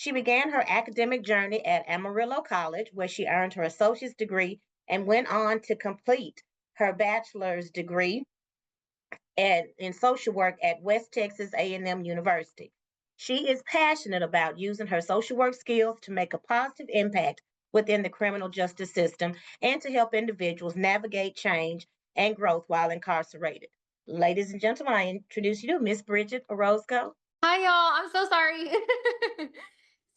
She began her academic journey at Amarillo College, where she earned her associate's degree and went on to complete her bachelor's degree in social work at West Texas A&M University. She is passionate about using her social work skills to make a positive impact within the criminal justice system and to help individuals navigate change and growth while incarcerated. Ladies and gentlemen, I introduce you to Miss Bridget Orozco. Hi, y'all. I'm so sorry.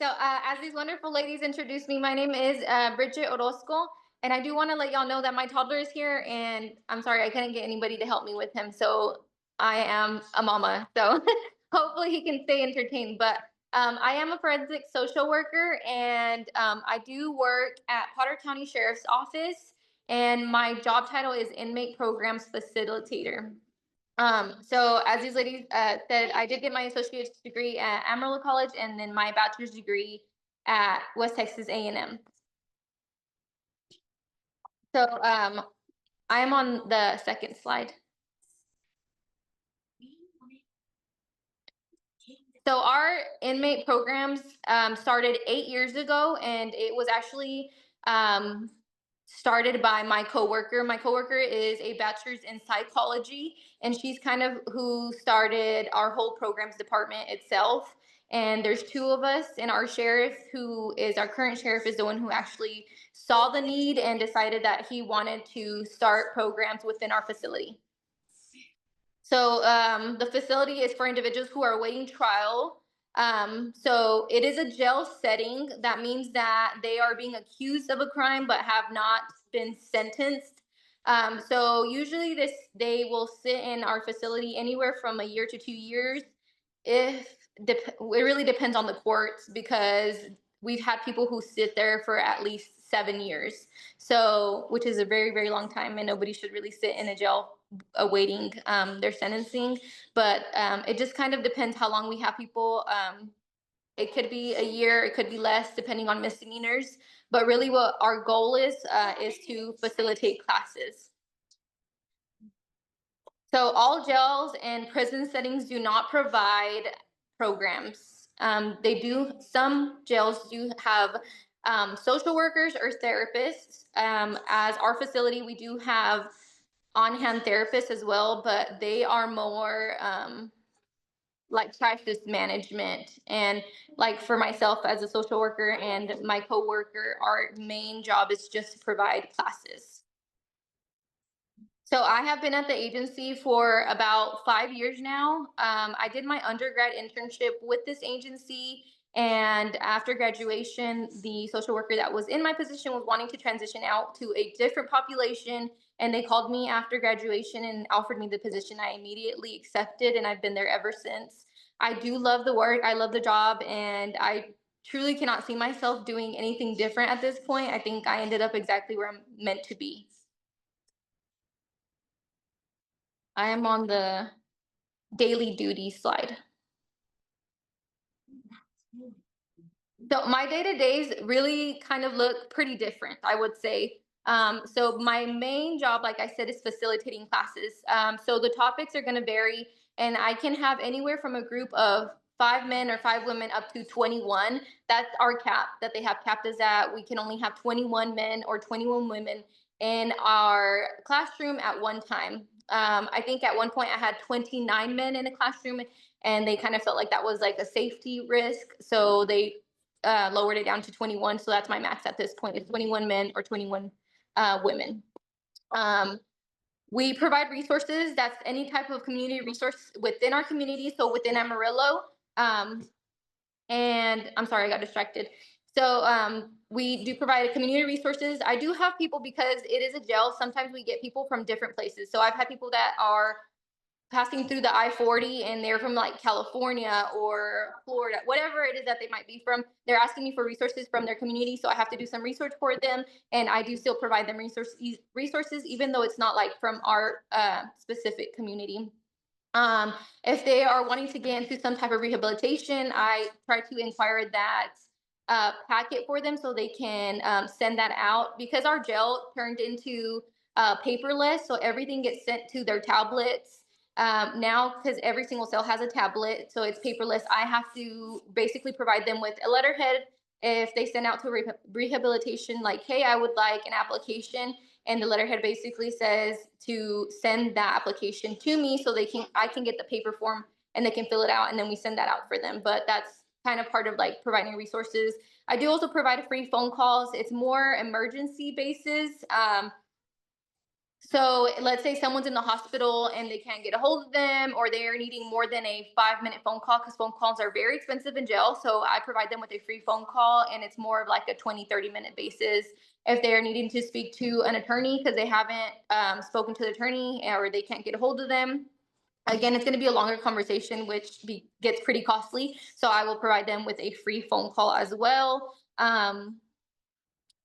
As these wonderful ladies introduced me, my name is Bridget Orozco, and I do want to let y'all know that my toddler is here, and I'm sorry I couldn't get anybody to help me with him. So I am a mama. So hopefully he can stay entertained. But I am a forensic social worker, and I do work at Potter County Sheriff's Office, and my job title is Inmate Programs Facilitator. So as these ladies said, I did get my associate's degree at Amarillo College and then my bachelor's degree at West Texas A&M. So I am on the second slide. So our inmate programs started 8 years ago, and it was actually started by my coworker. My coworker is a bachelor's in psychology, and she's kind of who started our whole programs department itself. And there's two of us, and our sheriff, who is our current sheriff, is the one who actually saw the need and decided that he wanted to start programs within our facility. So the facility is for individuals who are awaiting trial. So it is a jail setting. That means that they are being accused of a crime but have not been sentenced. So usually they will sit in our facility anywhere from a year to 2 years. It really depends on the courts, because we've had people who sit there for at least 7 years. So, which is a very, very long time, and nobody should really sit in a jail awaiting their sentencing. But it just kind of depends how long we have people. It could be a year, it could be less, depending on misdemeanors. But really what our goal is to facilitate classes. So all jails and prison settings do not provide programs. Some jails do have social workers or therapists. As our facility, we do have on-hand therapists as well, but they are more like crisis management. And like for myself as a social worker and my coworker, our main job is just to provide classes. So I have been at the agency for about 5 years now. I did my undergrad internship with this agency, and after graduation, the social worker that was in my position was wanting to transition out to a different population, and they called me after graduation and offered me the position. I immediately accepted, and I've been there ever since. I do love the work. I love the job, and I truly cannot see myself doing anything different at this point. I think I ended up exactly where I'm meant to be. I am on the daily duty slide. So my day-to-days really kind of look pretty different, I would say. So my main job, like I said, is facilitating classes. So the topics are going to vary, and I can have anywhere from a group of 5 men or 5 women up to 21. That's our cap that they have capped us at. We can only have 21 men or 21 women in our classroom at one time. I think at one point I had 29 men in a classroom, and they kind of felt like that was like a safety risk. So they lowered it down to 21. So that's my max at this point, is 21 men or 21 women. We provide resources. That's any type of community resource within our community. So within Amarillo, and I'm sorry, I got distracted. So we do provide community resources. I do have people, because it is a jail, sometimes we get people from different places. So I've had people that are passing through the I-40 and they're from like California or Florida, whatever it is that they might be from. They're asking me for resources from their community. So I have to do some research for them. And I do still provide them resources, even though it's not like from our specific community. If they are wanting to get into some type of rehabilitation, I try to inquire that packet for them so they can send that out, because our jail turned into paperless. So everything gets sent to their tablets. Now, because every single cell has a tablet, so it's paperless, I have to basically provide them with a letterhead. If they send out to rehabilitation, like, hey, I would like an application, and the letterhead basically says to send that application to me so I can get the paper form and they can fill it out, and then we send that out for them. But that's kind of part of like providing resources. I do also provide free phone calls. It's more emergency basis. So let's say someone's in the hospital and they can't get a hold of them, or they are needing more than a 5-minute phone call, because phone calls are very expensive in jail. So I provide them with a free phone call, and it's more of like a 20-30 minute basis. If they're needing to speak to an attorney because they haven't spoken to the attorney, or they can't get a hold of them, again, it's going to be a longer conversation, which gets pretty costly. So I will provide them with a free phone call as well.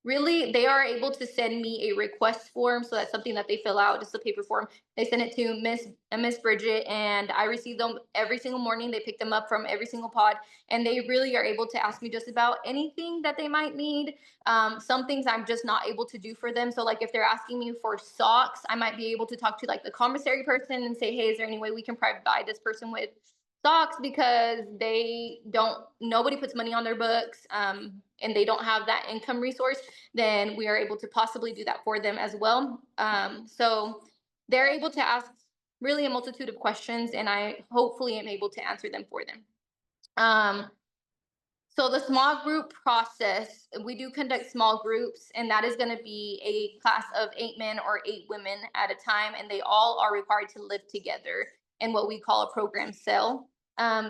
Really, they are able to send me a request form. So that's something that they fill out, just a paper form. They send it to Miss Bridget, and I receive them every single morning. They pick them up from every single pod, and they really are able to ask me just about anything that they might need. Some things I'm just not able to do for them. So like if they're asking me for socks, I might be able to talk to like the commissary person and say, hey, is there any way we can provide this person with stocks, because nobody puts money on their books, and they don't have that income resource. Then we are able to possibly do that for them as well. So they're able to ask really a multitude of questions, and I hopefully am able to answer them for them. So the small group process, we do conduct small groups, and that is going to be a class of 8 men or 8 women at a time, and they all are required to live together in what we call a program cell.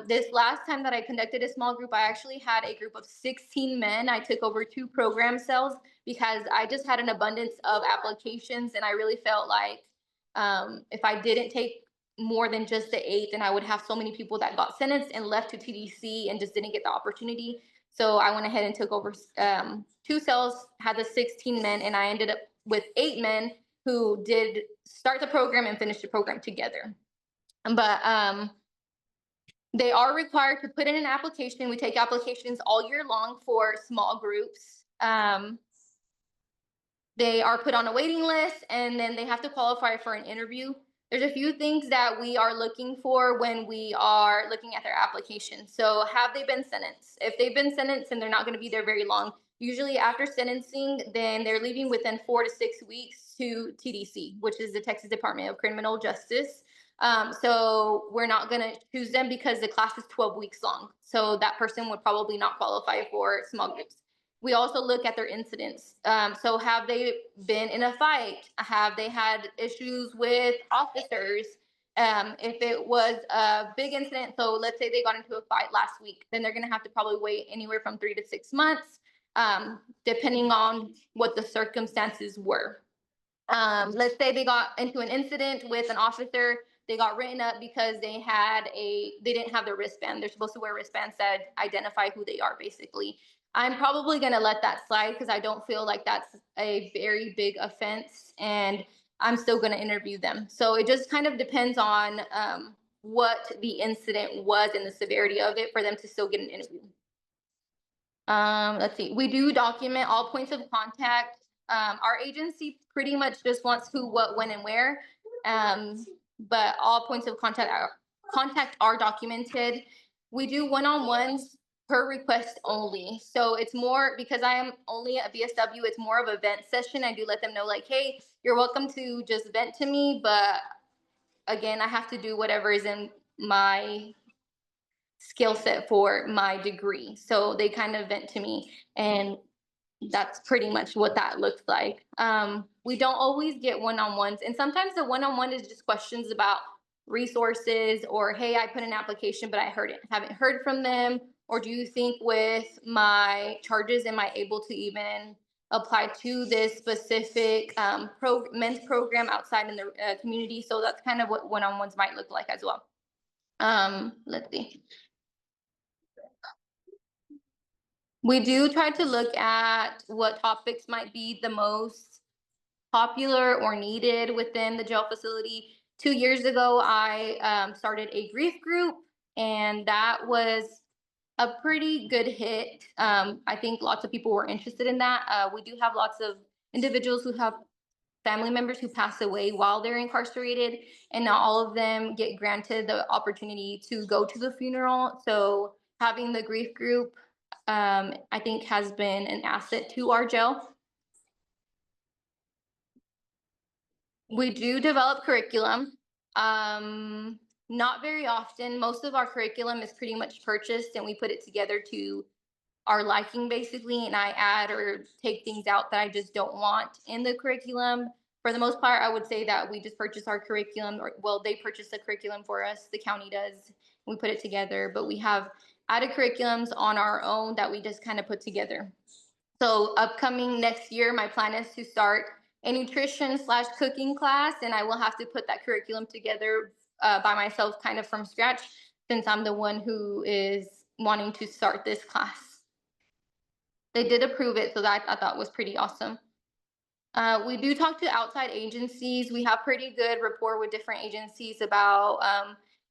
This last time that I conducted a small group, I actually had a group of 16 men. I took over 2 program cells because I just had an abundance of applications, and I really felt like if I didn't take more than just the 8, then I would have so many people that got sentenced and left to TDC and just didn't get the opportunity. So I went ahead and took over 2 cells, had the 16 men, and I ended up with 8 men who did start the program and finish the program together. But they are required to put in an application. We take applications all year long for small groups. They are put on a waiting list, and then they have to qualify for an interview. There's a few things that we are looking for when we are looking at their application. So have they been sentenced? If they've been sentenced and they're not going to be there very long, usually after sentencing, then they're leaving within 4 to 6 weeks to TDC, which is the Texas Department of Criminal Justice. So we're not going to choose them because the class is 12 weeks long. So that person would probably not qualify for small groups. We also look at their incidents. So have they been in a fight? Have they had issues with officers? If it was a big incident, so let's say they got into a fight last week, then they're going to have to probably wait anywhere from 3 to 6 months, depending on what the circumstances were. Let's say they got into an incident with an officer. They got written up because they didn't have their wristband. They're supposed to wear wristbands that identify who they are, basically. I'm probably going to let that slide because I don't feel like that's a very big offense, and I'm still going to interview them. So it just kind of depends on what the incident was and the severity of it for them to still get an interview. Let's see. We do document all points of contact. Our agency pretty much just wants who, what, when, and where. But all points of contact are documented. We do one-on-ones per request only. So it's more, because I am only at VSW, it's more of a vent session. I do let them know like, hey, you're welcome to just vent to me, but again, I have to do whatever is in my skill set for my degree. So they kind of vent to me, and that's pretty much what that looks like. We don't always get one-on-ones, and sometimes the one-on-one is just questions about resources, or hey, I put an application but I haven't heard from them, or do you think with my charges am I able to even apply to this specific men's program outside in the community? So that's kind of what one-on-ones might look like as well. Let's see. We do try to look at what topics might be the most popular or needed within the jail facility. 2 years ago, I started a grief group, and that was a pretty good hit. I think lots of people were interested in that. We do have lots of individuals who have family members who pass away while they're incarcerated, and not all of them get granted the opportunity to go to the funeral. So having the grief group, I think, has been an asset to our jail. We do develop curriculum. Not very often. Most of our curriculum is pretty much purchased, and we put it together to our liking, basically, and I add or take things out that I just don't want in the curriculum. For the most part, I would say that we just purchase our curriculum, or well, they purchase the curriculum for us, the county does. We put it together, but we have added curriculums on our own that we just kind of put together. So upcoming next year, my plan is to start a nutrition/cooking class, and I will have to put that curriculum together by myself, kind of from scratch, since I'm the one who is wanting to start this class. They did approve it, so that I thought was pretty awesome. We do talk to outside agencies. We have pretty good rapport with different agencies about,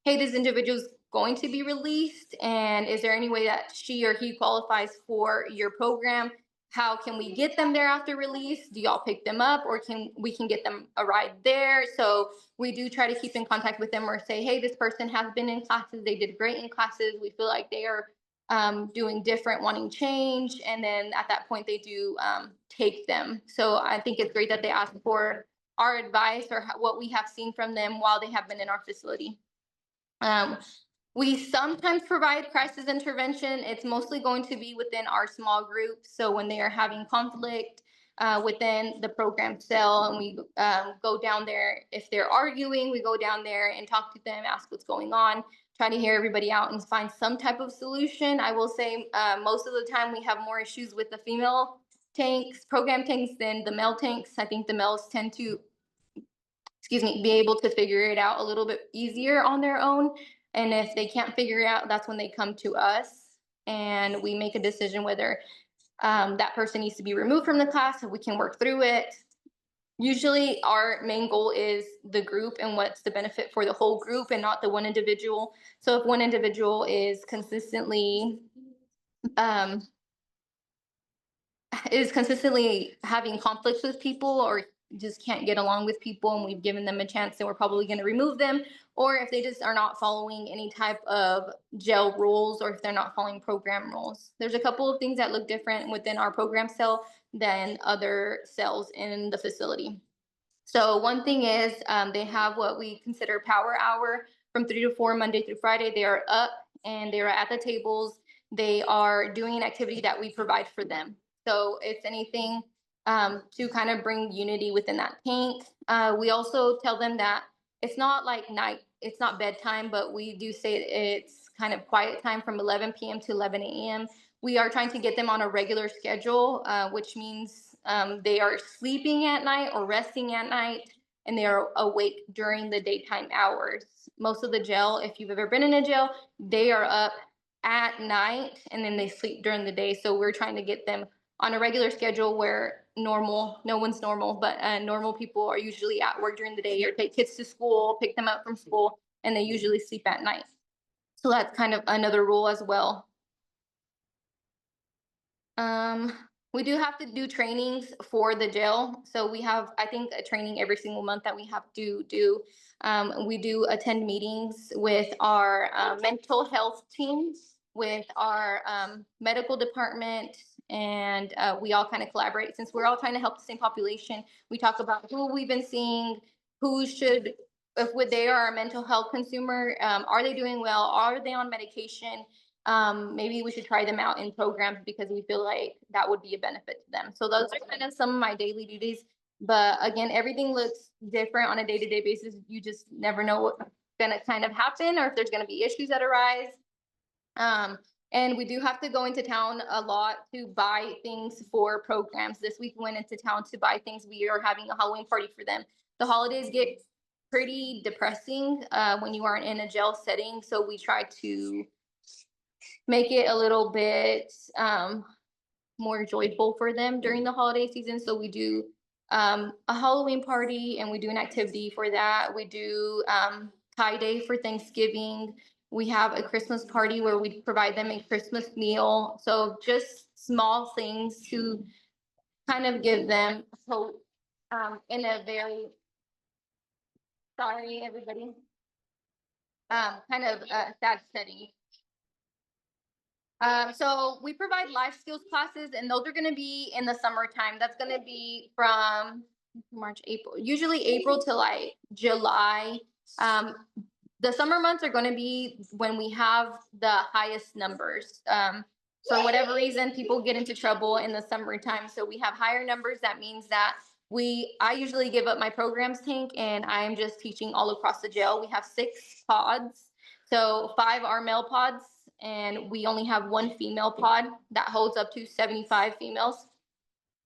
hey, this individual is going to be released, and is there any way that she or he qualifies for your program? How can we get them there after release? Do y'all pick them up, or can we get them a ride there? So we do try to keep in contact with them, or say, hey, this person has been in classes. They did great in classes. We feel like they are doing different, wanting change, and then at that point they do take them. So I think it's great that they ask for our advice or what we have seen from them while they have been in our facility. We sometimes provide crisis intervention. It's mostly going to be within our small groups. So when they are having conflict within the program cell, and we go down there, if they're arguing, we go down there and talk to them, ask what's going on, try to hear everybody out and find some type of solution. I will say most of the time we have more issues with the female program tanks, than the male tanks. I think the males tend to, be able to figure it out a little bit easier on their own. And if they can't figure it out, that's when they come to us, and we make a decision whether that person needs to be removed from the class, if we can work through it. Usually our main goal is the group and what's the benefit for the whole group, and not the one individual. So if one individual is consistently having conflicts with people, or just can't get along with people, and we've given them a chance, and we're probably going to remove them. Or if they just are not following any type of jail rules, or if they're not following program rules. There's a couple of things that look different within our program cell than other cells in the facility. So one thing is they have what we consider power hour from 3 to 4, Monday through Friday. They are up and they are at the tables. They are doing an activity that we provide for them. So it's anything to kind of bring unity within that tank. We also tell them that it's not like night, it's not bedtime, but we do say it's kind of quiet time from 11 p.m. to 11 a.m. We are trying to get them on a regular schedule, which means they are sleeping at night or resting at night, and they are awake during the daytime hours. Most of the jail, if you've ever been in a jail, they are up at night and then they sleep during the day. So we're trying to get them on a regular schedule where no one's normal, but normal people are usually at work during the day, or take kids to school, pick them up from school, and they usually sleep at night. So that's kind of another rule as well. We do have to do trainings for the jail. So we have, I think, a training every single month that we have to do. We do attend meetings with our mental health teams, with our medical department, and we all kind of collaborate. Since we're all trying to help the same population, we talk about who we've been seeing, who should, if they are a mental health consumer, are they doing well? Are they on medication? Maybe we should try them out in programs, because we feel like that would be a benefit to them. So those are kind of some of my daily duties. But again, everything looks different on a day-to-day basis. You just never know what's going to kind of happen, or if there's going to be issues that arise. And we do have to go into town a lot to buy things for programs. This week we went into town to buy things. We are having a Halloween party for them. The holidays get pretty depressing when you aren't in a jail setting. So we try to make it a little bit more joyful for them during the holiday season. So we do a Halloween party, and we do an activity for that. We do Thai Day for Thanksgiving. We have a Christmas party where we provide them a Christmas meal. So just small things to kind of give them hope in a very, sorry, everybody, kind of sad setting. So we provide life skills classes, and those are going to be in the summertime. That's going to be from March, April, usually April to like July. Um, the summer months are going to be when we have the highest numbers. For whatever reason, people get into trouble in the summertime. So we have higher numbers. That means that I usually give up my programs tank and I'm just teaching all across the jail. We have 6 pods. So 5 are male pods and we only have 1 female pod that holds up to 75 females.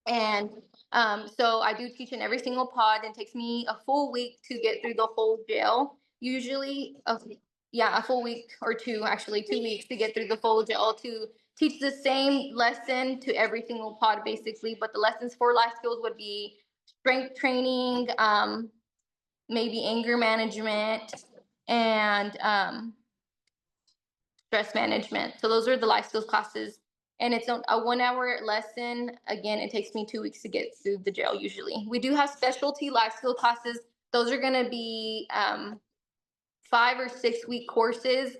And so I do teach in every single pod, and it takes me a full week to get through the whole jail. Usually, a full week or 2, actually 2 weeks to get through the full jail to teach the same lesson to every single pod, basically. But the lessons for life skills would be strength training, maybe anger management, and stress management. So those are the life skills classes. And it's a 1-hour lesson. Again, it takes me 2 weeks to get through the jail usually. We do have specialty life skill classes. Those are going to be 5 or 6 week courses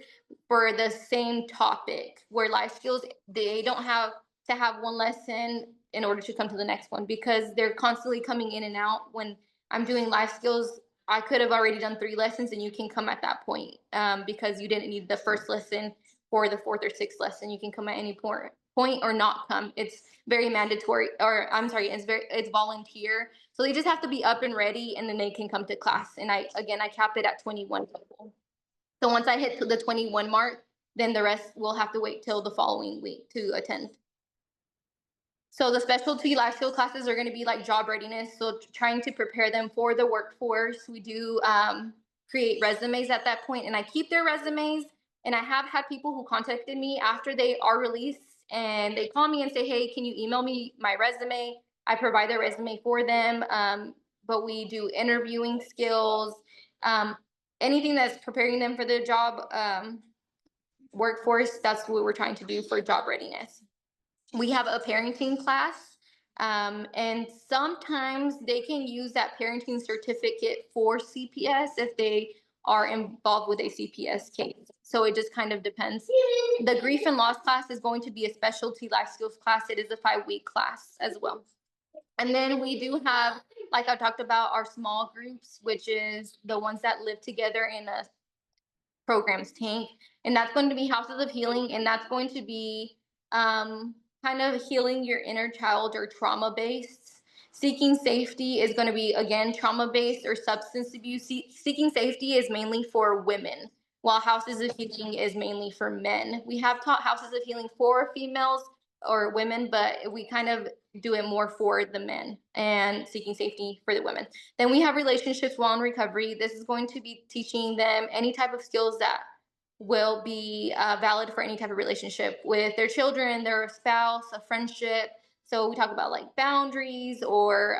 for the same topic, where life skills, they don't have to have one lesson in order to come to the next one because they're constantly coming in and out. When I'm doing life skills, I could have already done 3 lessons and you can come at that point because you didn't need the first lesson for the 4th or 6th lesson. You can come at any point or not come. It's very mandatory, or I'm sorry, it's volunteer. So they just have to be up and ready and then they can come to class. And I cap it at 21 people. So once I hit the 21 mark, then the rest will have to wait till the following week to attend. So the specialty life skill classes are going to be like job readiness. So trying to prepare them for the workforce. We do create resumes at that point, and I keep their resumes. And I have had people who contacted me after they are released and they call me and say, hey, can you email me my resume? I provide their resume for them. But we do interviewing skills, anything that's preparing them for the job workforce. That's what we're trying to do for job readiness. We have a parenting class, and sometimes they can use that parenting certificate for CPS if they are involved with a CPS case. So it just kind of depends. The grief and loss class is going to be a specialty life skills class. It is a 5-week class as well. And then we do have, like I talked about, our small groups, which is the ones that live together in a programs tank. And that's going to be houses of healing, and that's going to be kind of healing your inner child or trauma based. Seeking safety is going to be, again, trauma based or substance abuse. Seeking safety is mainly for women, while houses of healing is mainly for men. We have taught houses of healing for females or women, but we kind of do it more for the men, and seeking safety for the women. Then we have relationships while in recovery. This is going to be teaching them any type of skills that will be valid for any type of relationship with their children, their spouse, a friendship. So we talk about like boundaries or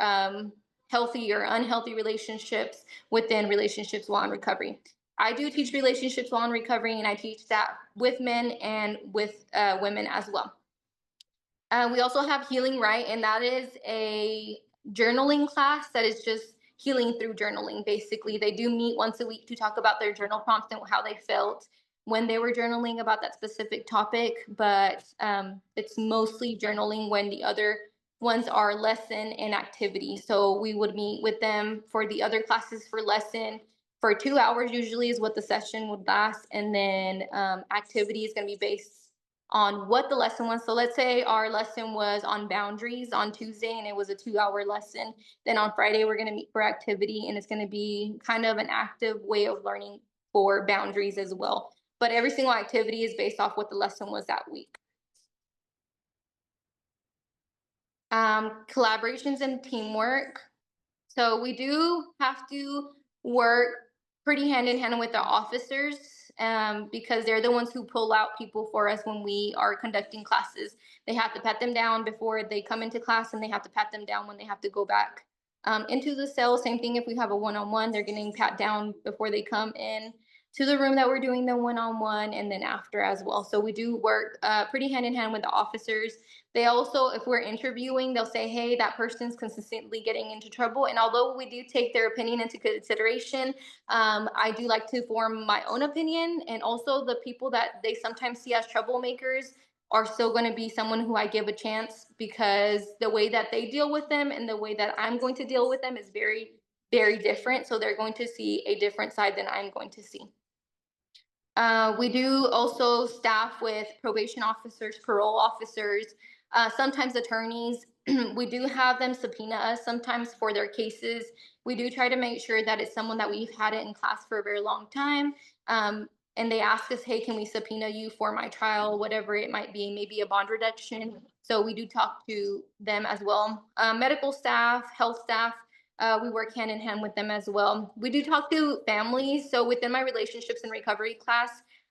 healthy or unhealthy relationships within relationships while in recovery. I do teach relationships while in recovery, and I teach that with men and with women as well. We also have Healing Right, and that is a journaling class that is just healing through journaling. Basically, they do meet once a week to talk about their journal prompts and how they felt when they were journaling about that specific topic, but it's mostly journaling when the other ones are lesson and activity. So we would meet with them for the other classes for lesson for 2 hours usually is what the session would last, and then activity is going to be based on what the lesson was. So let's say our lesson was on boundaries on Tuesday and it was a 2-hour lesson. Then on Friday, we're going to meet for activity, and it's going to be kind of an active way of learning for boundaries as well. But every single activity is based off what the lesson was that week. Collaborations and teamwork. So we do have to work pretty hand in hand with the officers because they're the ones who pull out people for us when we are conducting classes. They have to pat them down before they come into class, and they have to pat them down when they have to go back into the cell. Same thing if we have a one-on-one, they're getting pat down before they come in to the room that we're doing the one-on-one, and then after as well. So we do work pretty hand in hand with the officers. They also, if we're interviewing, they'll say, hey, that person's consistently getting into trouble. And although we do take their opinion into consideration, I do like to form my own opinion. And also the people that they sometimes see as troublemakers are still going to be someone who I give a chance, because the way that they deal with them and the way that I'm going to deal with them is very, very different. So they're going to see a different side than I'm going to see. We do also staff with probation officers, parole officers, sometimes attorneys. We do have them subpoena us sometimes for their cases. We do try to make sure that it's someone that we've had it in class for a very long time. And they ask us, hey, can we subpoena you for my trial, whatever it might be, maybe a bond reduction. So we do talk to them as well. Medical staff, health staff, we work hand in hand with them as well. We do talk to families. So within my relationships and recovery class,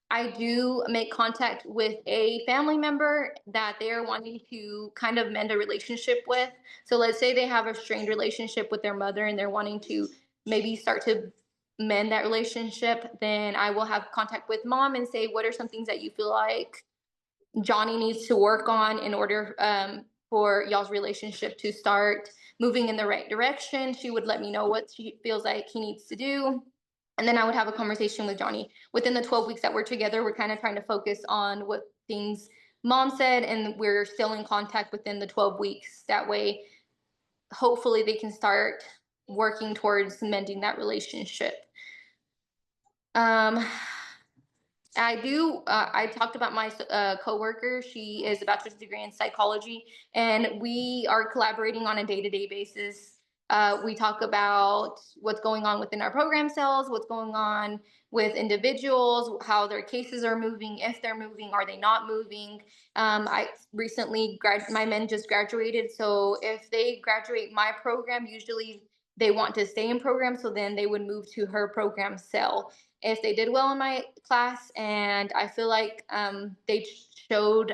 I do make contact with a family member that they're wanting to kind of mend a relationship with. So let's say they have a strained relationship with their mother and they're wanting to maybe start to mend that relationship. Then I will have contact with mom and say, what are some things that you feel like Johnny needs to work on in order for y'all's relationship to start moving in the right direction. She would let me know what she feels like he needs to do. And then I would have a conversation with Johnny. Within the 12 weeks that we're together, we're kind of trying to focus on what things mom said, and we're still in contact within the 12 weeks. That way, hopefully, they can start working towards mending that relationship. I talked about my coworker. She is a bachelor's degree in psychology, and we are collaborating on a day-to-day basis. We talk about what's going on within our program cells, what's going on with individuals, how their cases are moving, if they're moving, are they not moving. I recently, my men just graduated, so if they graduate my program, usually they want to stay in program, so then they would move to her program cell. If they did well in my class and I feel like they showed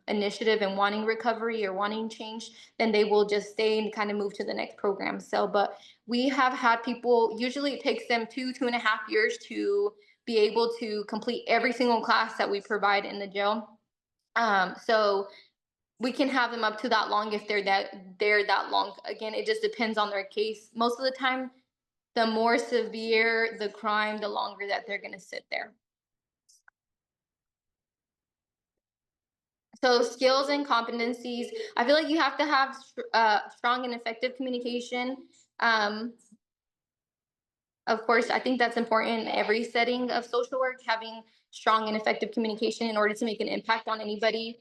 initiative and wanting recovery or wanting change, then they will just stay and kind of move to the next program cell. But we have had people, usually it takes them 2.5 years to be able to complete every single class that we provide in the jail. So we can have them up to that long if they're that long. Again, it just depends on their case. Most of the time, the more severe the crime, the longer that they're going to sit there. So skills and competencies, I feel like you have to have strong and effective communication. Of course, I think that's important in every setting of social work, having strong and effective communication in order to make an impact on anybody.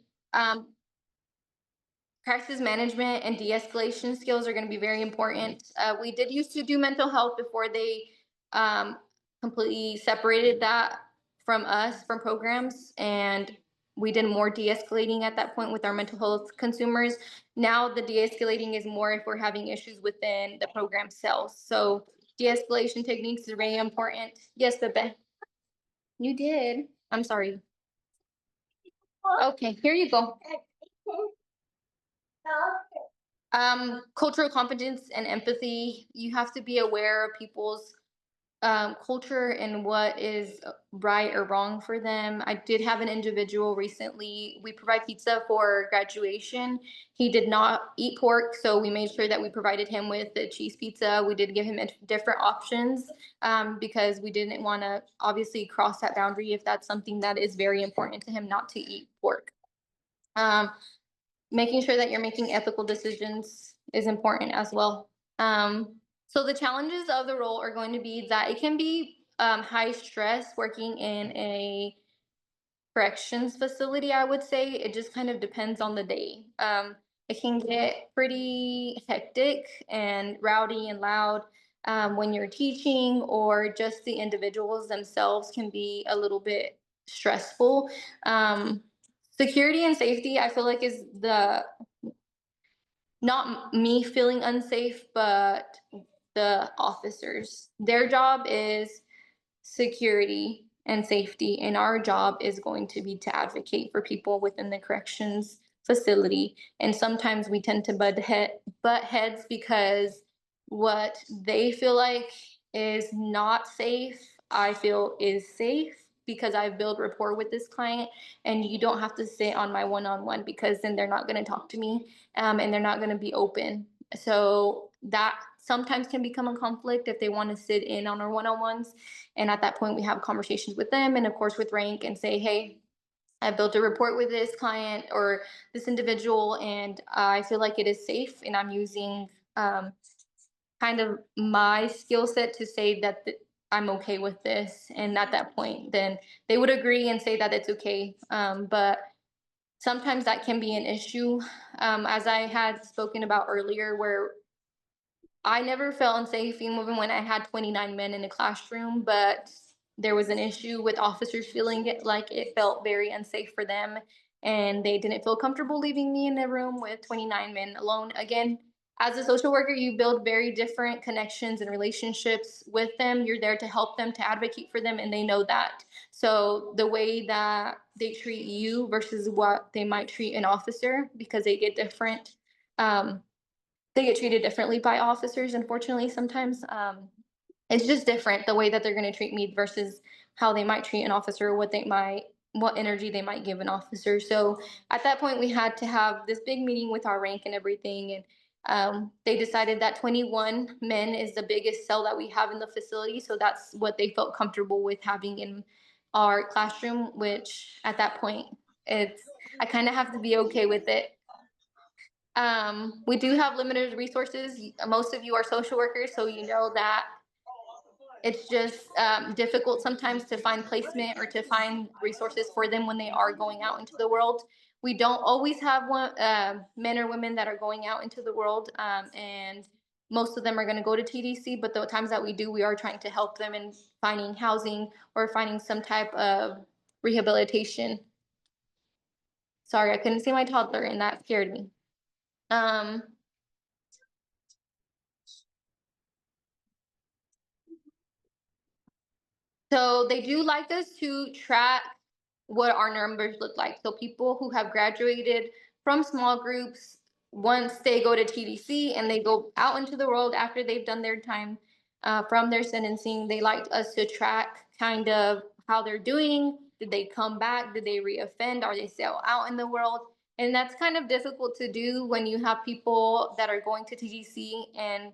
Crisis management and de-escalation skills are going to be very important. We did used to do mental health before they completely separated that from us, from programs, and we did more de-escalating at that point with our mental health consumers. Now the de-escalating is more if we're having issues within the program cells. So de-escalation techniques are very important. Yes, Bebe. You did. I'm sorry. Okay, here you go. Cultural competence and empathy. You have to be aware of people's culture and what is right or wrong for them. I did have an individual recently. We provide pizza for graduation. He did not eat pork, so we made sure that we provided him with the cheese pizza. We did give him different options because we didn't want to obviously cross that boundary if that's something that is very important to him, not to eat pork. Making sure that you're making ethical decisions is important as well. So the challenges of the role are going to be that it can be high stress working in a corrections facility, I would say. It just kind of depends on the day. It can get pretty hectic and rowdy and loud when you're teaching, or just the individuals themselves can be a little bit stressful. Security and safety, I feel like, is the not me feeling unsafe, but the officers. Their job is security and safety, and our job is going to be to advocate for people within the corrections facility. And sometimes we tend to butt heads because what they feel like is not safe, I feel is safe because I've built rapport with this client, and you don't have to sit on my one-on-one because then they're not going to talk to me, and they're not going to be open. So that sometimes can become a conflict if they want to sit in on our one-on-ones. And at that point, we have conversations with them and, of course, with rank and say, hey, I built a report with this client or this individual, and I feel like it is safe, and I'm using kind of my skill set to say that I'm okay with this. And at that point, then they would agree and say that it's okay. But sometimes that can be an issue, as I had spoken about earlier, where I never felt unsafe even when I had 29 men in a classroom, but there was an issue with officers feeling like it felt very unsafe for them, and they didn't feel comfortable leaving me in a room with 29 men alone. Again, as a social worker, you build very different connections and relationships with them. You're there to help them, to advocate for them, and they know that. So the way that they treat you versus what they might treat an officer, because they get different. Um, they get treated differently by officers, unfortunately, sometimes. It's just different the way that they're going to treat me versus how they might treat an officer, what energy they might give an officer. So at that point, we had to have this big meeting with our rank and everything. And they decided that 21 men is the biggest cell that we have in the facility. So that's what they felt comfortable with having in our classroom, which at that point, I kind of have to be okay with it. We do have limited resources. Most of you are social workers, so you know that it's just difficult sometimes to find placement or to find resources for them when they are going out into the world. We don't always have men or women that are going out into the world, and most of them are going to go to TDC. But the times that we do, we are trying to help them in finding housing or finding some type of rehabilitation. Sorry, I couldn't see my toddler, and that scared me. Um, So they do like us to track what our numbers look like. So people who have graduated from small groups, once they go to TDC and they go out into the world after they've done their time from their sentencing, they like us to track kind of how they're doing. Did they come back? Did they reoffend? Are they still out in the world? And that's kind of difficult to do when you have people that are going to TDC and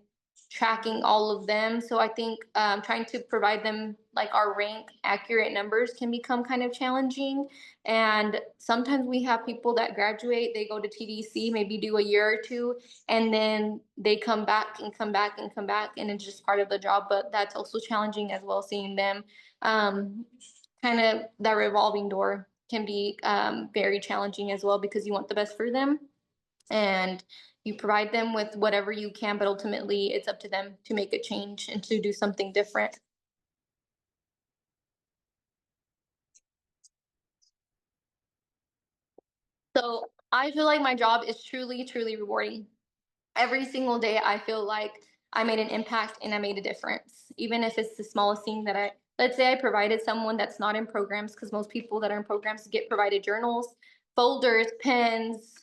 tracking all of them. So I think trying to provide them like our rank accurate numbers can become kind of challenging. And sometimes we have people that graduate, they go to TDC, maybe do a year or two, and then they come back and come back and come back, and it's just part of the job. But that's also challenging as well, seeing them kind of that revolving door can be very challenging as well because you want the best for them and you provide them with whatever you can, but ultimately it's up to them to make a change and to do something different. So I feel like my job is truly, truly rewarding. Every single day, I feel like I made an impact and I made a difference, even if it's the smallest thing that let's say I provided someone that's not in programs, because most people that are in programs get provided journals, folders, pens,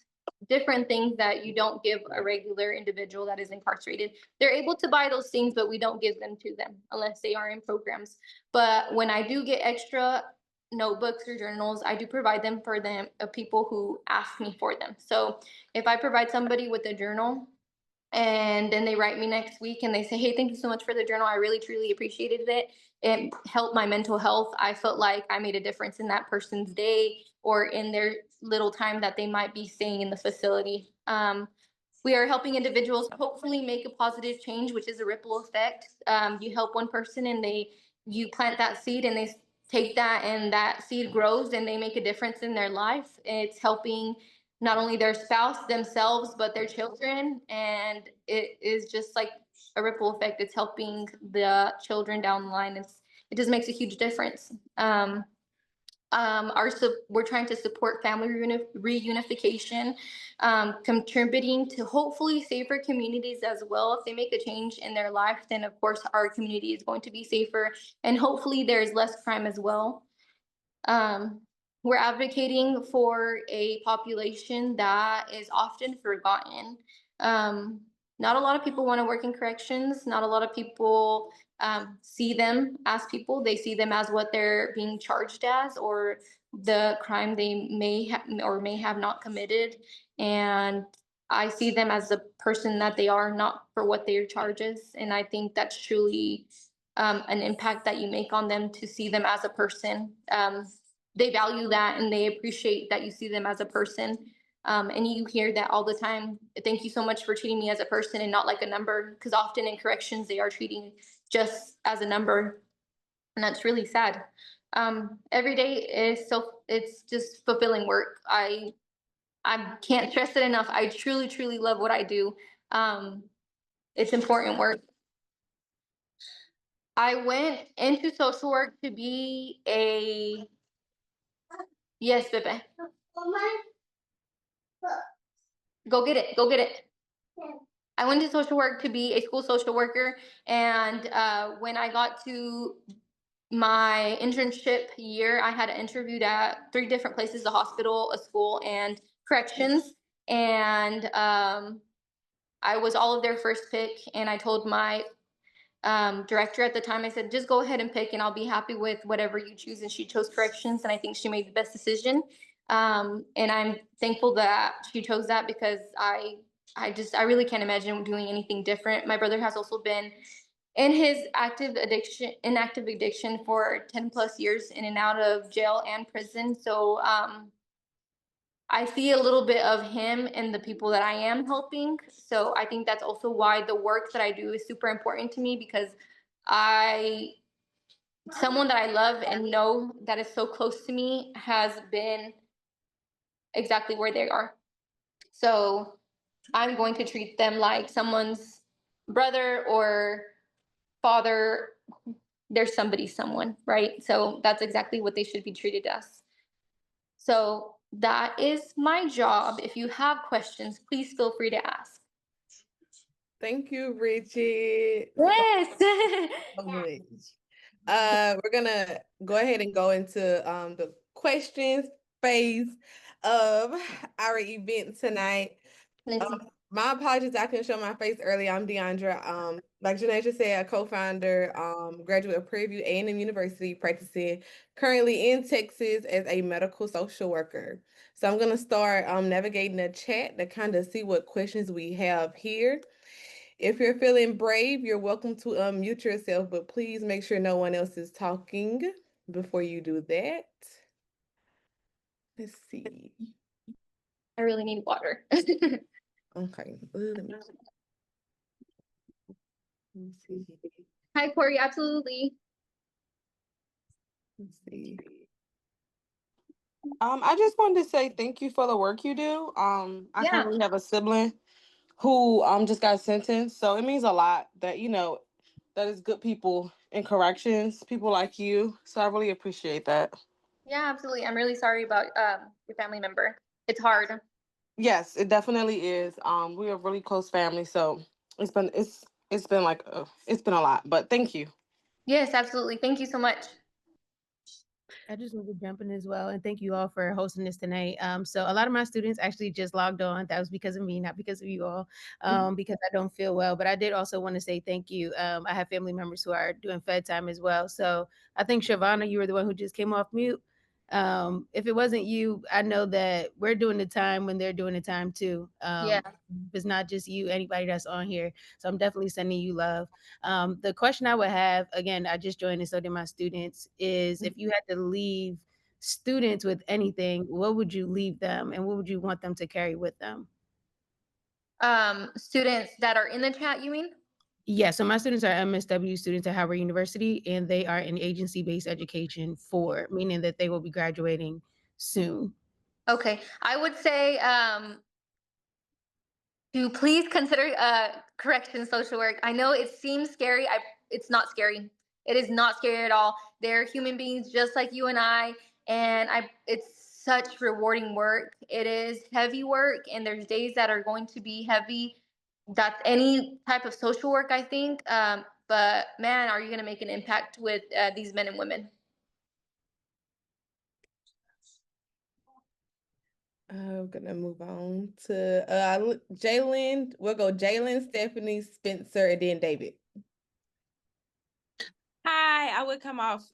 different things that you don't give a regular individual that is incarcerated. They're able to buy those things, but we don't give them to them unless they are in programs. But when I do get extra notebooks or journals, I do provide them for them people who ask me for them. So if I provide somebody with a journal and then they write me next week and they say, hey, thank you so much for the journal, I really truly appreciated it helped my mental health, I felt like I made a difference in that person's day or in their little time that they might be staying in the facility. We are helping individuals hopefully make a positive change, which is a ripple effect. You help one person and you plant that seed and they take that and that seed grows and they make a difference in their life. It's helping not only their spouse, themselves, but their children. And it is just like a ripple effect. It's helping the children down the line. It just makes a huge difference. We're trying to support family reunification, contributing to hopefully safer communities as well. If they make a change in their life, then of course our community is going to be safer, and hopefully there's less crime as well. Um, we're advocating for a population that is often forgotten. Um, Not a lot of people want to work in corrections. Not a lot of people see them as people. They see them as what they're being charged as, or the crime they may have not committed. And I see them as the person that they are, not for what their charges. And I think that's truly an impact that you make on them, to see them as a person. They value that, and they appreciate that you see them as a person. And you hear that all the time. Thank you so much for treating me as a person and not like a number. Because often in corrections, they are treating just as a number, and that's really sad. Every day is it's just fulfilling work. I can't stress it enough. I truly, truly love what I do. It's important work. I went into social work to be a yes, Pepe. Go get it. Go get it. I went to social work to be a school social worker, and when I got to my internship year, I had interviewed at 3 different places: a hospital, a school, and corrections. And I was all of their first pick. And I told my director at the time, I said, just go ahead and pick, and I'll be happy with whatever you choose. And she chose corrections, and I think she made the best decision. And I'm thankful that she chose that, because I really can't imagine doing anything different. My brother has also been in his inactive addiction for 10 plus years, in and out of jail and prison. So I see a little bit of him in the people that I am helping. So I think that's also why the work that I do is super important to me, because I someone that I love and know that is so close to me has been exactly where they are. So I'm going to treat them like someone's brother or father. There's someone, right? So that's exactly what they should be treated as. So that is my job. If you have questions, please feel free to ask. Thank you, Richie. Yes. So much. We're gonna go ahead and go into the questions phase of our event tonight. My apologies, I couldn't show my face earlier. I'm Deandra. Like Janasia said, a co-founder, graduate of Prairie View A&M University, practicing currently in Texas as a medical social worker. So I'm gonna start navigating the chat to kind of see what questions we have here. If you're feeling brave, you're welcome to unmute yourself, but please make sure no one else is talking before you do that. Let's see. I really need water. Okay. Let me see. Hi, Corey. Absolutely. Let's see. I just wanted to say thank you for the work you do. I Yeah. currently have a sibling who just got sentenced, so it means a lot that that is good people in corrections, people like you. So I really appreciate that. Yeah, absolutely. I'm really sorry about your family member. It's hard. Yes, it definitely is. We are really close family, so it's been like it's been a lot, but thank you. Yes, absolutely. Thank you so much. I just want to jump in as well, and thank you all for hosting this tonight. So a lot of my students actually just logged on. That was because of me, not because of you all, because I don't feel well. But I did also want to say thank you. I have family members who are doing Fed time as well. So I think Shavana, you were the one who just came off mute. If it wasn't you, I know that we're doing the time when they're doing the time too. Yeah. It's not just you, anybody that's on here. So I'm definitely sending you love. The question I would have, again, I just joined and so did my students, is if you had to leave students with anything, what would you leave them and what would you want them to carry with them? Students that are in the chat, you mean? Yeah, so my students are MSW students at Howard University, and they are in agency-based education 4, meaning that they will be graduating soon. Okay. I would say to please consider correction social work. I know it seems scary. It's not scary. It is not scary at all. They're human beings just like you and I, and it's such rewarding work. It is heavy work, and there's days that are going to be heavy. That's any type of social work, I think. But man, are you going to make an impact with these men and women? I'm gonna move on to Jalen. We'll go Jalen, Stephanie, Spencer, and then David. I would come off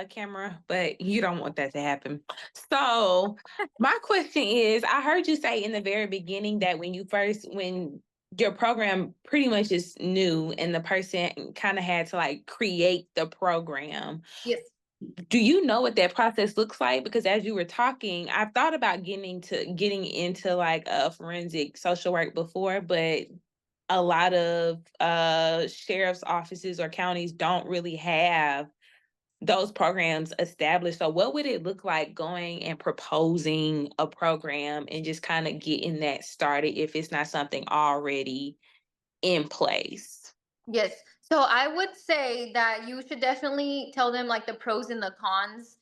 camera, but you don't want that to happen. So my question is, I heard you say in the very beginning that when your program pretty much is new and the person kind of had to like create the program. Yes. Do you know what that process looks like? Because as you were talking, I've thought about getting into like a forensic social work before, but a lot of sheriff's offices or counties don't really have those programs established. So what would it look like going and proposing a program and just kind of getting that started if it's not something already in place? Yes. So I would say that you should definitely tell them like the pros and the cons.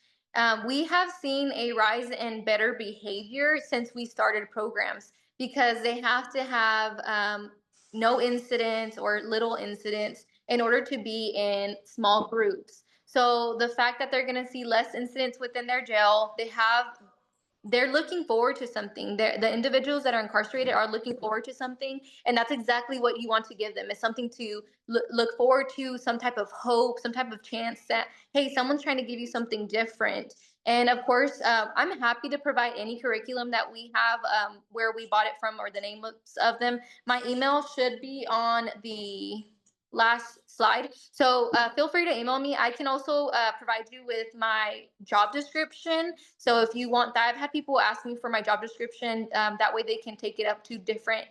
We have seen a rise in better behavior since we started programs because they have to have no incidents or little incidents in order to be in small groups. So the fact that they're going to see less incidents within their jail, they're looking forward to something. The individuals that are incarcerated are looking forward to something, and that's exactly what you want to give them. Is something to look forward to, some type of hope, some type of chance that, hey, someone's trying to give you something different. And of course, I'm happy to provide any curriculum that we have, where we bought it from or the names of them. My email should be on the last slide. So feel free to email me. I can also provide you with my job description. So if you want that, I've had people ask me for my job description. That way they can take it up to different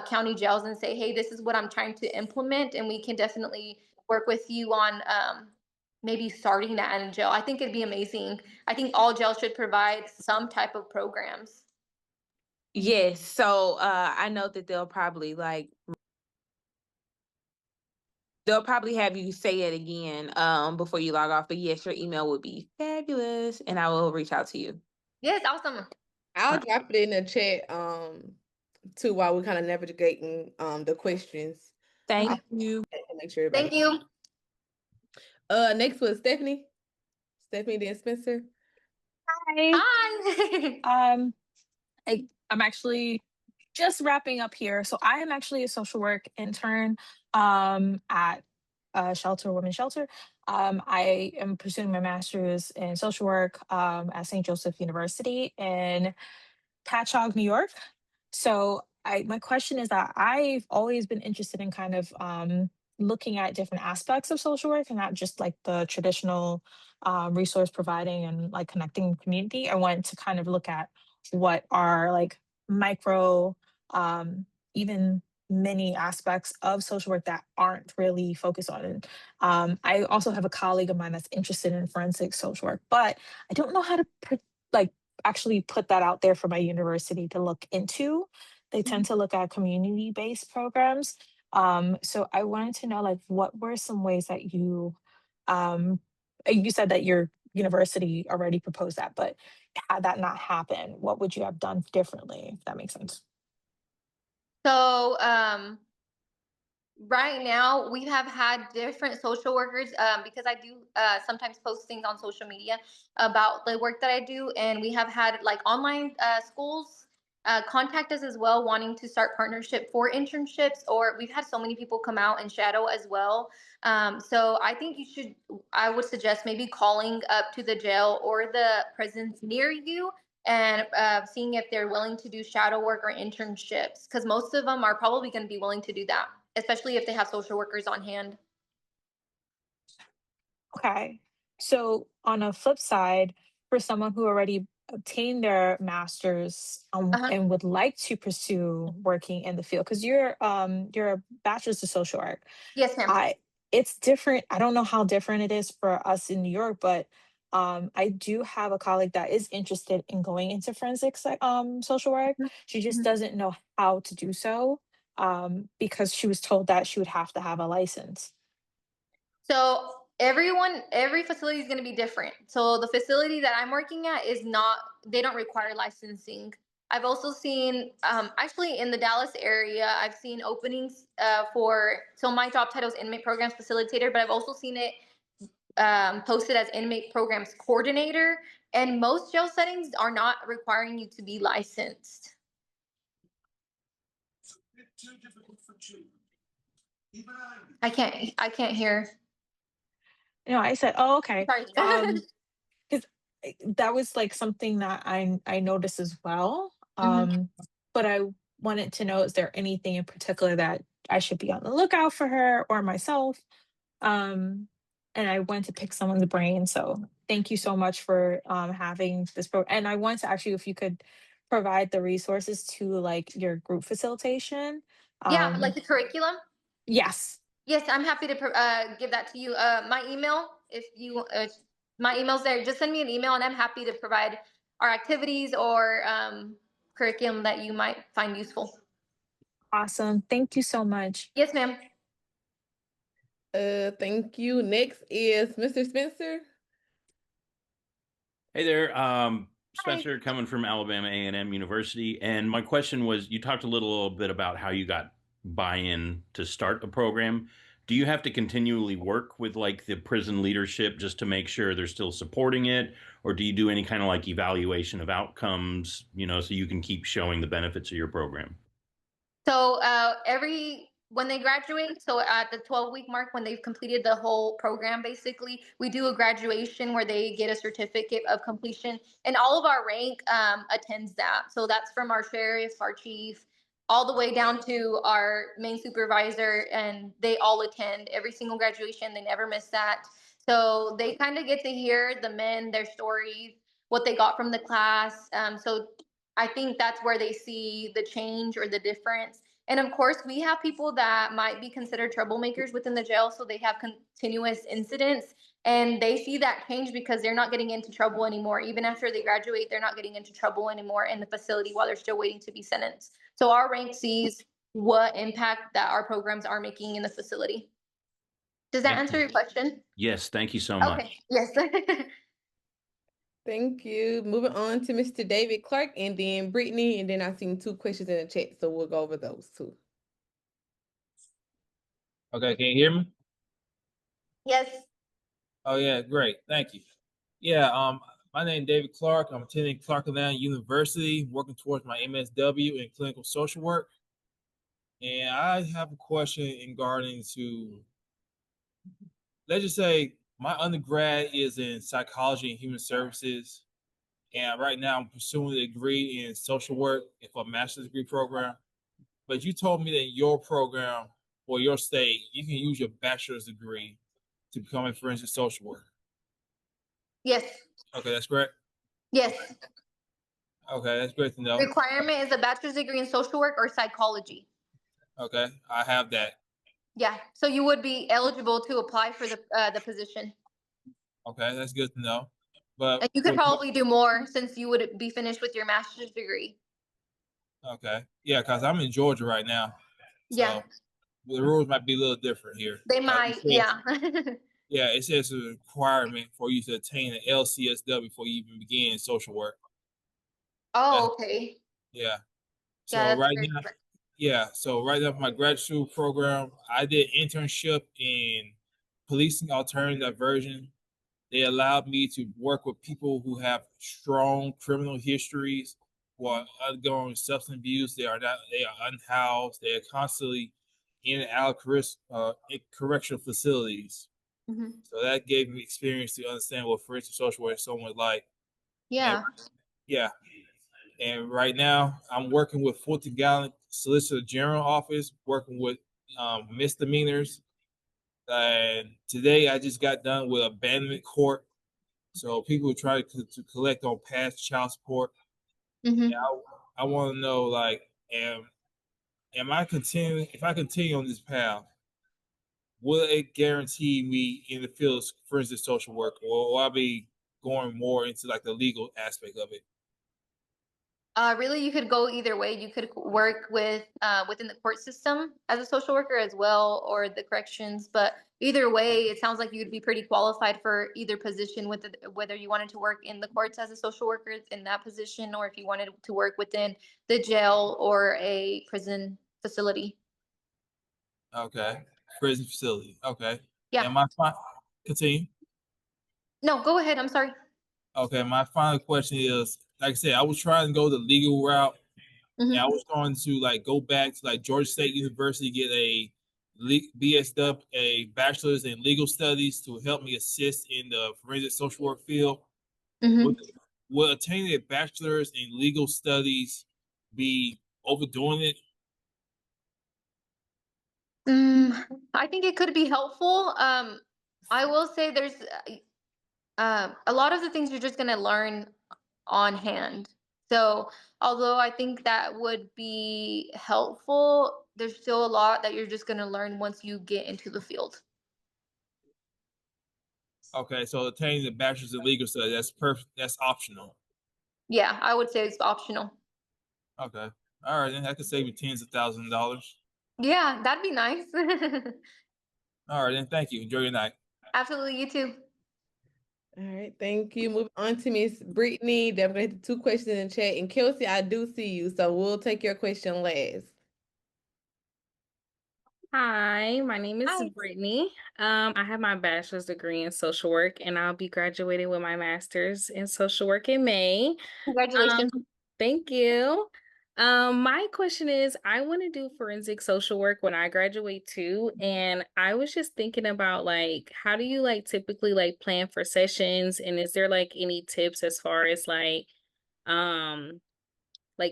county jails and say, hey, this is what I'm trying to implement. And we can definitely work with you on maybe starting that in jail. I think it'd be amazing. I think all jails should provide some type of programs. Yes. So I know that they'll probably have you say it again before you log off. But yes, your email would be fabulous and I will reach out to you. Yes, awesome. I'll drop it in the chat too while we're kind of navigating the questions. Thank you. Make sure everybody. Thank you. Next was Stephanie. Stephanie, then Spencer. Hi. I'm actually just wrapping up here. So I am actually a social work intern at a shelter, women's shelter. I am pursuing my master's in social work at St. Joseph University in Patchogue, New York. So my question is that I've always been interested in kind of looking at different aspects of social work and not just like the traditional resource providing and like connecting community. I wanted to kind of look at what are like micro, even many aspects of social work that aren't really focused on it. I also have a colleague of mine that's interested in forensic social work, but I don't know how to like actually put that out there for my university to look into. They tend to look at community-based programs. So I wanted to know, like, what were some ways that you said that your university already proposed that, but had that not happened, what would you have done differently, if that makes sense? So right now we have had different social workers because I do sometimes post things on social media about the work that I do, and we have had like online schools contact us as well, wanting to start partnership for internships, or we've had so many people come out and shadow as well. So I think I would suggest maybe calling up to the jail or the prisons near you and seeing if they're willing to do shadow work or internships, because most of them are probably going to be willing to do that, especially if they have social workers on hand. Okay. So on a flip side, for someone who already obtained their master's and would like to pursue working in the field, because you're a bachelor's of social work. Yes, ma'am. It's different. I don't know how different it is for us in New York, but I do have a colleague that is interested in going into forensics social work. She just doesn't know how to do so because she was told that she would have to have a license. So every facility is going to be different. So the facility that I'm working at they don't require licensing. I've also seen, actually in the Dallas area, I've seen openings so my job title is inmate programs facilitator, but I've also seen it posted as inmate programs coordinator. And most jail settings are not requiring you to be licensed. I can't hear. I said, oh, okay. Sorry. Because that was like something that I noticed as well. Mhm. But I wanted to know, is there anything in particular that I should be on the lookout for her or myself? Um, and I went to pick someone's brain. So thank you so much for having this program. And I want to ask you if you could provide the resources to like your group facilitation. Yeah, like the curriculum. Yes. Yes, I'm happy to give that to you. My email, if you, my email's there. Just send me an email, and I'm happy to provide our activities or curriculum that you might find useful. Awesome. Thank you so much. Yes, ma'am. Thank you. Next is Mr. Spencer. Hey there, Spencer, coming from Alabama A&M University. And my question was, you talked a little bit about how you got buy-in to start a program. Do you have to continually work with like the prison leadership just to make sure they're still supporting it? Or do you do any kind of like evaluation of outcomes, so you can keep showing the benefits of your program? So when they graduate, so at the 12-week mark, when they've completed the whole program, basically, we do a graduation where they get a certificate of completion, and all of our rank attends that. So that's from our sheriff, our chief, all the way down to our main supervisor, and they all attend every single graduation. They never miss that. So they kind of get to hear the men, their stories, what they got from the class. So I think that's where they see the change or the difference. And of course, we have people that might be considered troublemakers within the jail. So they have continuous incidents, and they see that change because they're not getting into trouble anymore. Even after they graduate, they're not getting into trouble anymore in the facility while they're still waiting to be sentenced. So our rank sees what impact that our programs are making in the facility. Does that answer your question? Yes, thank you so much. Okay. Yes. Thank you. Moving on to Mr. David Clark and then Brittany, and then I've seen 2 questions in the chat, so we'll go over those 2. Okay, can you hear me? Yes. Oh yeah, great. Thank you. Yeah, my name is David Clark. I'm attending Clark Atlanta University, working towards my MSW in clinical social work. And I have a question in regarding to, let's just say my undergrad is in psychology and human services. And right now I'm pursuing a degree in social work for a master's degree program. But you told me that in your program or your state, you can use your bachelor's degree to become a forensic social worker. Yes. Okay, that's correct. Yes. Okay, that's great to know. Requirement is a bachelor's degree in social work or psychology. Okay, I have that. Yeah, so you would be eligible to apply for the position. Okay, that's good to know. But And you could probably do more since you would be finished with your master's degree. okay, yeah, because I'm in Georgia right now. So Yeah. the rules might be a little different here. They might, yeah. Yeah, it says a requirement for you to attain an LCSW before you even begin social work. Oh, okay. Yeah. So Yeah, right now, so right now for my graduate school program, I did internship in policing alternative diversion. They allowed me to work with people who have strong criminal histories, who are undergoing substance abuse. They are unhoused. They are constantly in and out of correctional facilities. Mm-hmm. So that gave me experience to understand what forensic social work is somewhat like. Yeah. And, and right now I'm working with Fulton Gallant Solicitor General Office, working with misdemeanors. And today I just got done with abandonment court. So people try to collect on past child support. Mm-hmm. I want to know, like, am I continuing? If I continue on this path, will it guarantee me in the field of, for instance, social work, or will I be going more into like the legal aspect of it? Really, you could go either way. You could work with within the court system as a social worker as well, or the corrections. But either way, it sounds like you'd be pretty qualified for either position, with whether you wanted to work in the courts as a social worker in that position, or if you wanted to work within the jail or a prison facility. Okay, prison facility. Okay. Yeah. And my continue. No, go ahead. I'm sorry. Okay, my final question is, like I said, I was trying to go the legal route. Mm-hmm. And I was going to like go back to like Georgia State University, get a BSW, a bachelor's in legal studies, to help me assist in the forensic social work field. Would attaining a bachelor's in legal studies be overdoing it? I think it could be helpful. I will say there's a lot of the things you're just going to learn on hand. So, although I think that would be helpful, there's still a lot that you're just going to learn once you get into the field. Okay, so attaining the bachelor's in legal studies, that's perfect. That's optional. Yeah, I would say it's optional. Okay. All right, then that could save you tens of thousands of dollars. Yeah, that'd be nice. All right, then thank you. Enjoy your night. Absolutely, you too. All right, thank you. Move on to Miss Brittany. Definitely the 2 questions in the chat. And Kelsey, I do see you, so we'll take your question last. Hi, my name is Hi. Brittany. I have my bachelor's degree in social work, and I'll be graduating with my master's in social work in May. Congratulations. Thank you. My question is, I want to do forensic social work when I graduate too, and I was just thinking about like, how do you like typically like plan for sessions, and is there like any tips as far as like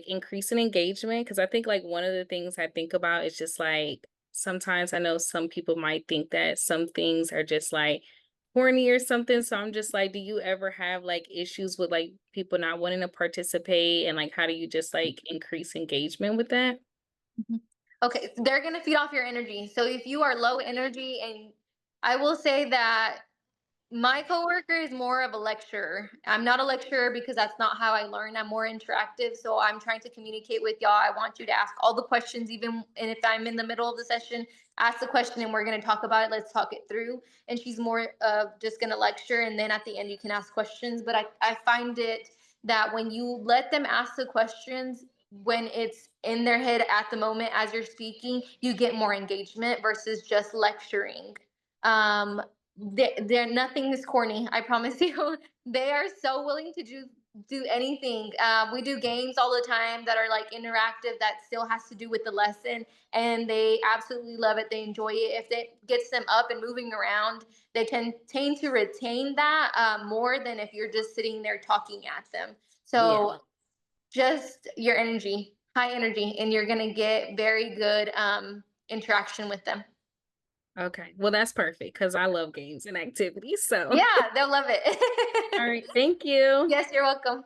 increasing engagement? Because I think like one of the things I think about is just like sometimes I know some people might think that some things are just like corny or something. So I'm just like, do you ever have like issues with like people not wanting to participate? And like, how do you just like increase engagement with that? Okay, they're going to feed off your energy. So if you are low energy, and I will say that my coworker is more of a lecturer. I'm not a lecturer because that's not how I learn. I'm more interactive. So I'm trying to communicate with y'all. I want you to ask all the questions, even and if I'm in the middle of the session, ask the question and we're going to talk about it. Let's talk it through. And she's more of just going to lecture. And then at the end, you can ask questions. But I find it that when you let them ask the questions, when it's in their head at the moment as you're speaking, you get more engagement versus just lecturing. They're nothing is corny. I promise you. They are so willing to do anything. We do games all the time that are like interactive that still has to do with the lesson, and they absolutely love it. They enjoy it. If it gets them up and moving around, they tend to retain that more than if you're just sitting there talking at them. So just your energy, high energy, and you're gonna get very good interaction with them. Okay, well that's perfect because I love games and activities. So Yeah, they'll love it. all right, thank you. Yes, you're welcome.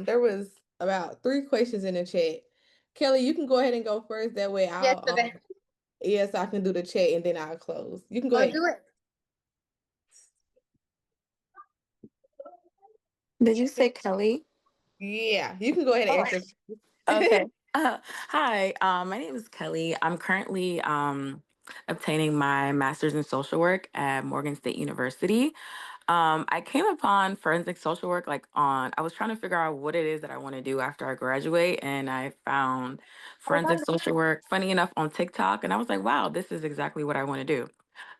There was about 3 questions in the chat. Kelly, you can go ahead and go first. That way Yes, I'll okay. yes, I can do the chat and then I'll close. You can go I'll ahead. do it. Did you say Kelly? Yeah, you can go ahead and answer. Okay. Hi, my name is Kelly. I'm currently obtaining my master's in social work at Morgan State University. I came upon forensic social work I was trying to figure out what it is that I want to do after I graduate, and I found forensic social work, funny enough, on TikTok, and I was like, wow, this is exactly what I want to do.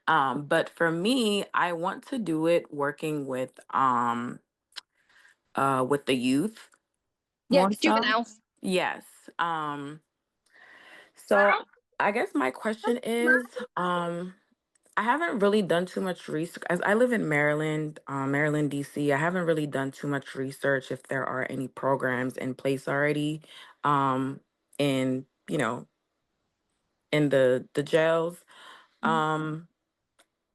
But for me, I want to do it working with the youth Yeah, more so. juveniles. Yes. So I guess my question is, I haven't really done too much research as I live in Maryland, Maryland, DC. I haven't really done too much research if there are any programs in place already, in, in the jails. Um,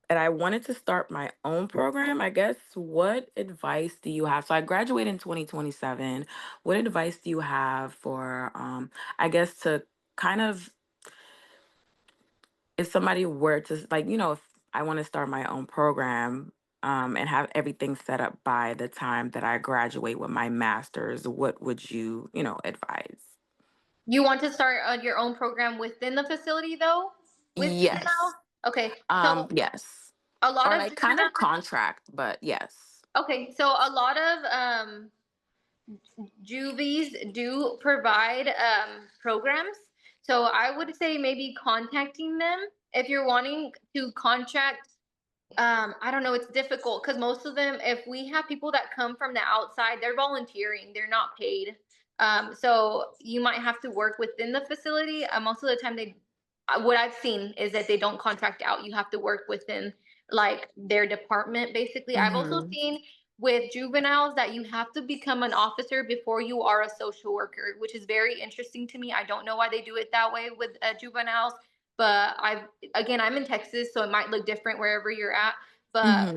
and I wanted to start my own program. I guess what advice do you have? So I graduate in 2027. What advice do you have for I guess to kind of if somebody were to if I want to start my own program and have everything set up by the time that I graduate with my master's, what would you, advise? You want to start your own program within the facility, though, with Yes. juveniles? Okay, so Yes. a lot Or of like kind juvenile. of contract, but yes. Okay, so a lot of juvies do provide programs. So I would say maybe contacting them if you're wanting to contract. I don't know, it's difficult because most of them, if we have people that come from the outside, they're volunteering, they're not paid. So you might have to work within the facility. Most of the time what I've seen is that they don't contract out. You have to work within like their department, basically. I've also seen with juveniles that you have to become an officer before you are a social worker, which is very interesting to me. I don't know why they do it that way with juveniles, but I'm in Texas, so it might look different wherever you're at. But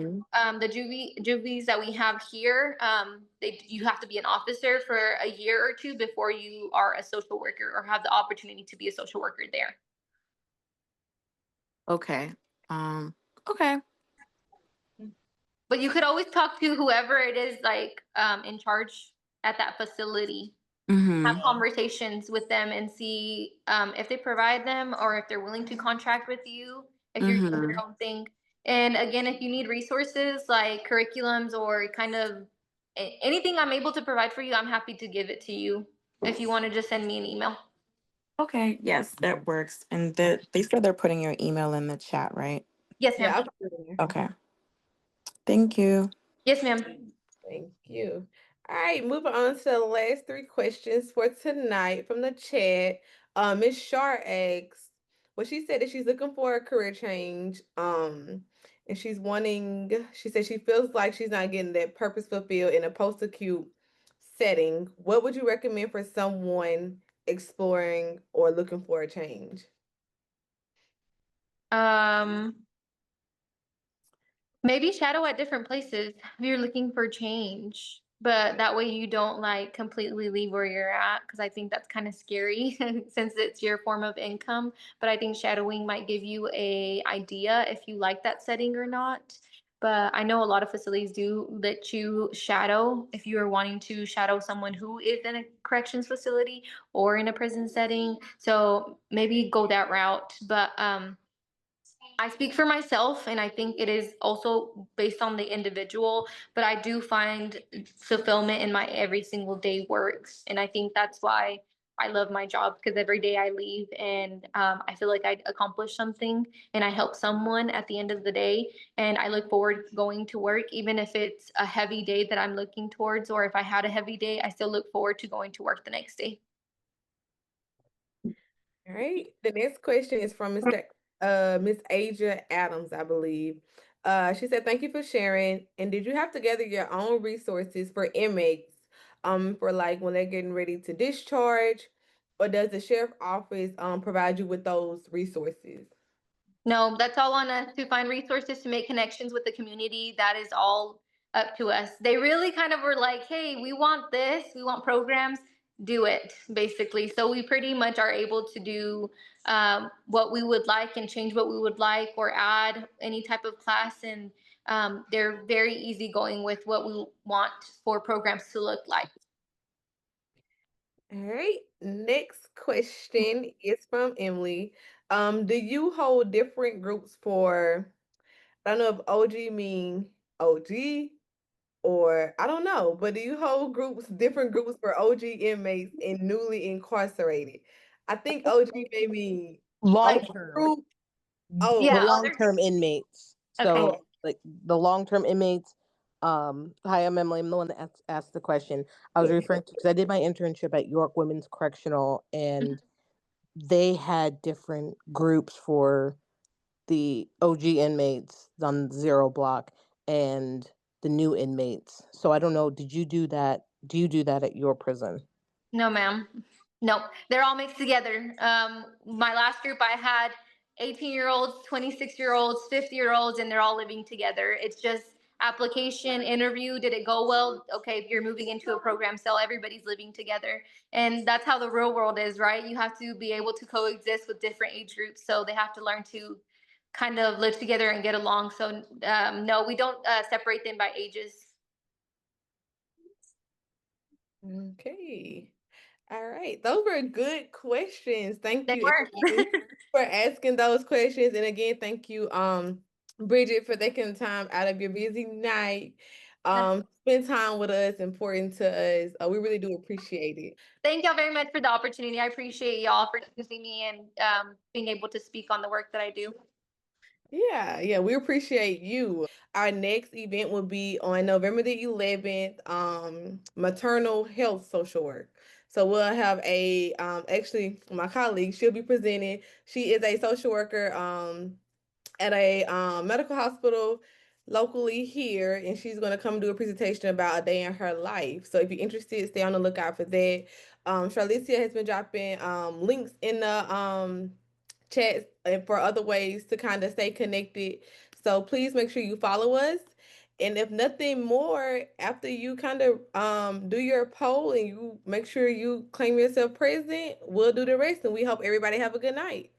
the juvies that we have here, you have to be an officer for a year or two before you are a social worker or have the opportunity to be a social worker there. Okay. Okay. But you could always talk to whoever it is like in charge at that facility. Have conversations with them and see if they provide them or if they're willing to contract with you if you're doing your own thing. And again, if you need resources like curriculums or kind of anything I'm able to provide for you, I'm happy to give it to you if you want to just send me an email. Okay. Yes, that works. And they said they're putting your email in the chat, right? Yes, Yeah, ma'am. I'll put it in there. Okay. Thank you. Yes, ma'am. Thank you. All right, moving on to the last three questions for tonight from the chat. Miss Shar asks, well, she said that she's looking for a career change. And she said she feels like she's not getting that purpose fulfilled in a post-acute setting. What would you recommend for someone exploring or looking for a change? Maybe shadow at different places if you're looking for change, but that way you don't like completely leave where you're at, because I think that's kind of scary since it's your form of income. But I think shadowing might give you a idea if you like that setting or not. But I know a lot of facilities do let you shadow if you are wanting to shadow someone who is in a corrections facility or in a prison setting. So maybe go that route. But I speak for myself, and I think it is also based on the individual, but I do find fulfillment in my every single day works. And I think that's why I love my job, because every day I leave and I feel like I accomplished something and I help someone at the end of the day. And I look forward to going to work, even if it's a heavy day that I'm looking towards, or if I had a heavy day, I still look forward to going to work the next day. All right. The next question is from Miss Aja Adams, I believe. She said, "Thank you for sharing. And did you have to gather your own resources for inmates, for like when they're getting ready to discharge, or does the sheriff office provide you with those resources?" No, that's all on us to find resources to make connections with the community. That is all up to us. They really kind of were like, hey, we want this, we want programs, do it, basically. So we pretty much are able to do what we would like and change what we would like or add any type of class. And they're very easygoing with what we want for programs to look like. All right. Next question is from Emily. Do you hold different groups for, I don't know if OG mean OG, or I don't know, but do you hold different groups for OG inmates and newly incarcerated? I think OG may mean long OG term. group. The Yeah, long-term inmates. So okay. like the long-term inmates. Hi, I'm Emily. I'm the one that asked the question. I was referring to because I did my internship at York Women's Correctional, and they had different groups for the OG inmates on the 0 block and the new inmates. So I don't know, did you do that? Do you do that at your prison? No, ma'am. No, they're all mixed together. My last group, I had 18-year-olds, 26-year-olds, 50-year-olds, and they're all living together. It's just application, interview. Did it go well? Okay, you're moving into a program cell. Everybody's living together. And that's how the real world is, right? You have to be able to coexist with different age groups. So they have to learn to kind of live together and get along. So no, we don't separate them by ages. Okay. All right. Those were good questions. Thank They you, were. Emily, for asking those questions. And again, thank you, Bridget, for taking the time out of your busy night. Spend time with us, important to us. We really do appreciate it. Thank y'all very much for the opportunity. I appreciate y'all for choosing me and being able to speak on the work that I do. Yeah, we appreciate you. Our next event will be on November the 11th, maternal health social work. So we'll have a actually my colleague, she'll be presenting. She is a social worker at a medical hospital locally here, and she's going to come do a presentation about a day in her life. So if you're interested, stay on the lookout for that. Charlicia has been dropping links in the chats and for other ways to kind of stay connected. So please make sure you follow us. And if nothing more, after you kind of do your poll and you make sure you claim yourself present, we'll do the rest. And we hope everybody have a good night.